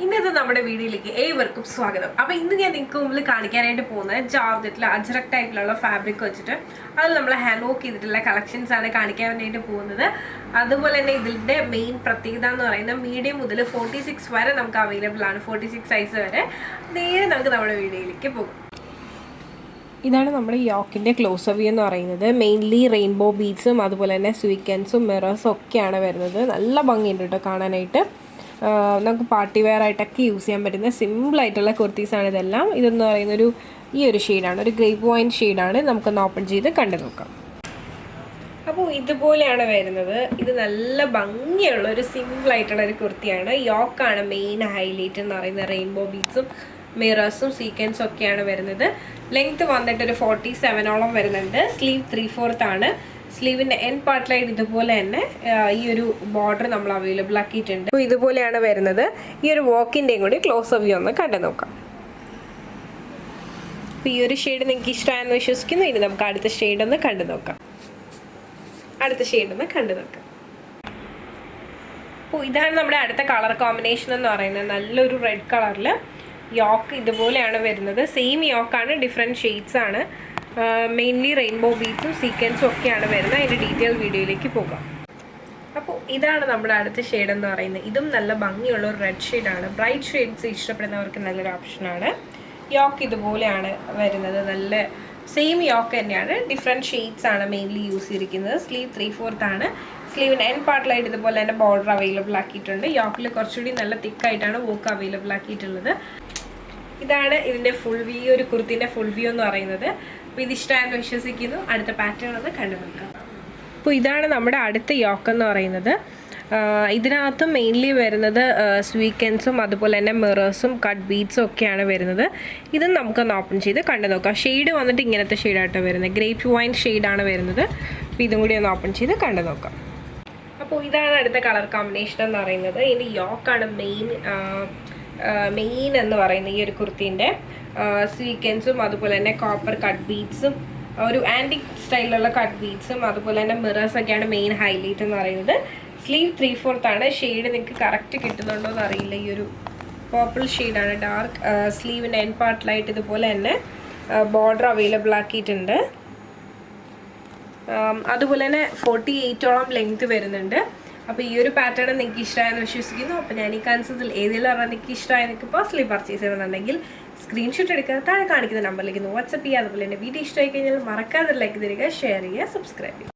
ഇന്നത്തെ നമ്മുടെ വീഡിയോയിലേക്ക് ഏവർക്കും സ്വാഗതം. അപ്പോൾ ഇന്ന് ഞാൻ നിങ്ങൾക്ക് മുമ്പിൽ കാണിക്കാനായിട്ട് പോകുന്നത് ജോർജറ്റിലെ അജ്രക് ടൈപ്പിലുള്ള ഫാബ്രിക് വെച്ചിട്ട് അതിൽ നമ്മൾ ഹാൻഡ് വർക്ക് ചെയ്തിട്ടുള്ള കളക്ഷൻസ് ആണ് കാണിക്കാൻ വേണ്ടിയിട്ട് പോകുന്നത്. അതുപോലെ തന്നെ ഇതിൻ്റെ മെയിൻ പ്രത്യേകത എന്ന് പറയുന്നത് മീഡിയം മുതൽ 46 വരെ നമുക്ക് അവൈലബിൾ ആണ്, 46 സൈസ് വരെ. നേരെ നമുക്ക് നമ്മുടെ വീഡിയോയിലേക്ക് പോകും. ഇതാണ് നമ്മുടെ യോക്കിൻ്റെ ക്ലോസ് വ്യൂ എന്ന് പറയുന്നത്. മെയിൻലി റെയിൻബോ ബീഡ്സും അതുപോലെ തന്നെ സ്വീക്കൻസും മിറേഴ്സും ഒക്കെയാണ് വരുന്നത്. നല്ല ഭംഗിയുണ്ട് കേട്ടോ കാണാനായിട്ട്. നമുക്ക് പാർട്ടി വെയർ ആയിട്ടൊക്കെ യൂസ് ചെയ്യാൻ പറ്റുന്ന സിമ്പിളായിട്ടുള്ള കുർത്തീസാണ് ഇതെല്ലാം. ഇതെന്ന് പറയുന്നൊരു ഈ ഒരു ഷെയ്ഡാണ്, ഒരു ഗ്രേപ്പ് വൈൻ ഷെയ്ഡാണ്. നമുക്കൊന്ന് ഓപ്പൺ ചെയ്ത് കണ്ടു നോക്കാം. അപ്പോൾ ഇതുപോലെയാണ് വരുന്നത്. ഇത് നല്ല ഭംഗിയുള്ള ഒരു സിമ്പിളായിട്ടുള്ള ഒരു കുർത്തിയാണ്. യോക്കാണ് മെയിൻ ഹൈലൈറ്റ് എന്ന് പറയുന്നത്. റെയിൻബോ ബീഡ്സും മിറേഴ്സും സീക്വൻസും ഒക്കെയാണ് വരുന്നത്. ലെങ്ത് വന്നിട്ടൊരു 47ഓളം വരുന്നുണ്ട്. സ്ലീവ് 3/4 ആണ്. സ്ലീവിൻ്റെ എൻഡ് പാർട്ടിലായിട്ട് ഇതുപോലെ തന്നെ ഈ ഒരു ബോർഡർ നമ്മൾ അവൈലബിൾ ആക്കിയിട്ടുണ്ട്. അപ്പോൾ ഇതുപോലെയാണ് വരുന്നത്. ഈ ഒരു വർക്കിൻ്റെയും കൂടി ക്ലോസ് വ്യൂ ഒന്ന് കണ്ടു നോക്കാം. അപ്പോൾ ഈ ഒരു ഷെയ്ഡ് നിങ്ങൾക്ക് ഇഷ്ടമായെന്ന് വിശ്വസിക്കുന്നു. ഇനി നമുക്ക് അടുത്ത ഷെയ്ഡ് ഒന്ന് കണ്ടു നോക്കാം. അപ്പോൾ ഇതാണ് നമ്മുടെ അടുത്ത കളർ കോമ്പിനേഷൻ എന്ന് പറയുന്നത്. നല്ലൊരു റെഡ് കളറിൽ യോക്ക് ഇതുപോലെയാണ് വരുന്നത്. സെയിം യോക്കാണ്, ഡിഫറെൻറ്റ് ഷെയ്ഡ്സ് ആണ്. മെയിൻലി റെയിൻബോ ബീഡ്സും സീക്വൻസും ഒക്കെയാണ് വരുന്നത്. അതിൻ്റെ ഡീറ്റെയിൽ വീഡിയോയിലേക്ക് പോകാം. അപ്പോൾ ഇതാണ് നമ്മുടെ അടുത്ത ഷെയ്ഡ് എന്ന് പറയുന്നത്. ഇതും നല്ല ഭംഗിയുള്ള ഒരു റെഡ് ഷെയ്ഡാണ്. ബ്രൈറ്റ് ഷെയ്ഡ്സ് ഇഷ്ടപ്പെടുന്നവർക്ക് നല്ലൊരു ഓപ്ഷനാണ്. യോക്ക് ഇതുപോലെയാണ് വരുന്നത്. നല്ല സെയിം യോക്ക് തന്നെയാണ്, ഡിഫറെൻറ്റ് ഷെയ്ഡ്സ് ആണ് മെയിൻലി യൂസ് ചെയ്തിരിക്കുന്നത്. സ്ലീവ് 3/4 ആണ്. സ്ലീവിൻ്റെ എൻഡ് പാർട്ടിലായിട്ട് ഇതുപോലെ തന്നെ ബോർഡർ അവൈലബിൾ ആക്കിയിട്ടുണ്ട്. യോക്കിൽ കുറച്ചുകൂടി നല്ല തിക്കായിട്ടാണ് വർക്ക് അവൈലബിൾ ആക്കിയിട്ടുള്ളത്. ഇതാണ് ഇതിൻ്റെ ഫുൾ വ്യൂ, ഒരു കുർത്തിൻ്റെ ഫുൾ വ്യൂ എന്ന് പറയുന്നത്. അപ്പോൾ ഇത് ഇഷ്ടമായെന്ന് വിശ്വസിക്കുന്നു. അടുത്ത പാറ്റേൺ ഒന്ന് കണ്ടു നോക്കാം. അപ്പോൾ ഇതാണ് നമ്മുടെ അടുത്ത യോക്ക് എന്ന് പറയുന്നത്. ഇതിനകത്ത് മെയിൻലി വരുന്നത് സ്വീക്കൻസും അതുപോലെ തന്നെ മിറേഴ്സും കട്ട് ബീഡ്സും ഒക്കെയാണ് വരുന്നത്. ഇതും നമുക്കൊന്ന് ഓപ്പൺ ചെയ്ത് കണ്ടു നോക്കാം. ഷെയ്ഡ് വന്നിട്ട് ഇങ്ങനത്തെ ഷെയ്ഡായിട്ടാണ് വരുന്നത്. ഗ്രേപ്പ് വൈൻ ഷെയ്ഡാണ് വരുന്നത്. അപ്പോൾ ഇതും കൂടി ഒന്ന് ഓപ്പൺ ചെയ്ത് കണ്ടു നോക്കാം. അപ്പോൾ ഇതാണ് അടുത്ത കളർ കോമ്പിനേഷൻ എന്ന് പറയുന്നത്. ഇനി യോക്കാണ് മെയിൻ എന്ന് പറയുന്നത്. ഈ ഒരു കുർത്തീൻ്റെ സ്വീക്കൻസും അതുപോലെ തന്നെ കോപ്പർ കട്ട് ബീഡ്സും ഒരു ആൻറ്റിക് സ്റ്റൈലിലുള്ള കട്ട് ബീഡ്സും അതുപോലെ തന്നെ മിറേഴ്സൊക്കെയാണ് മെയിൻ ഹൈലൈറ്റ് എന്ന് പറയുന്നത്. സ്ലീവ് 3/4 ആണ്. ഷെയ്ഡ് നിങ്ങൾക്ക് കറക്റ്റ് കിട്ടുന്നുണ്ടോ എന്ന് അറിയില്ല. ഈ ഒരു പർപ്പിൾ ഷെയ്ഡാണ്. ഡാർക്ക് സ്ലീവിൻ്റെ എൻഡ് പാർട്ടിലായിട്ട് ഇതുപോലെ തന്നെ ബോർഡർ അവൈലബിൾ ആക്കിയിട്ടുണ്ട്. അതുപോലെ തന്നെ 48ഓളം ലെങ്ത് വരുന്നുണ്ട്. അപ്പോൾ ഈ ഒരു പാറ്റേൺ നിങ്ങൾക്ക് ഇഷ്ടമായെന്ന് വിശ്വസിക്കുന്നു. അപ്പോൾ ഞാൻ ഈ കൺസെപ്റ്റിൽ ഏതെങ്കിലും പറഞ്ഞാൽ നിങ്ങൾക്ക് ഇഷ്ടമായി നിങ്ങൾക്ക് പേഴ്സണലി പർച്ചേസ് ചെയ്യണമെന്നുണ്ടെങ്കിൽ സ്ക്രീൻഷോട്ട് എടുക്കുക, താഴെ കാണിക്കുന്ന നമ്പറിലേക്ക് വാട്സപ്പ് ചെയ്യുക. അതുപോലെ തന്നെ വീഡിയോ ഇഷ്ടമായി കഴിഞ്ഞാൽ മറക്കാതെ ലൈക്ക് തരിക, ഷെയർ ചെയ്യുക, സബ്സ്ക്രൈബ് ചെയ്യുക.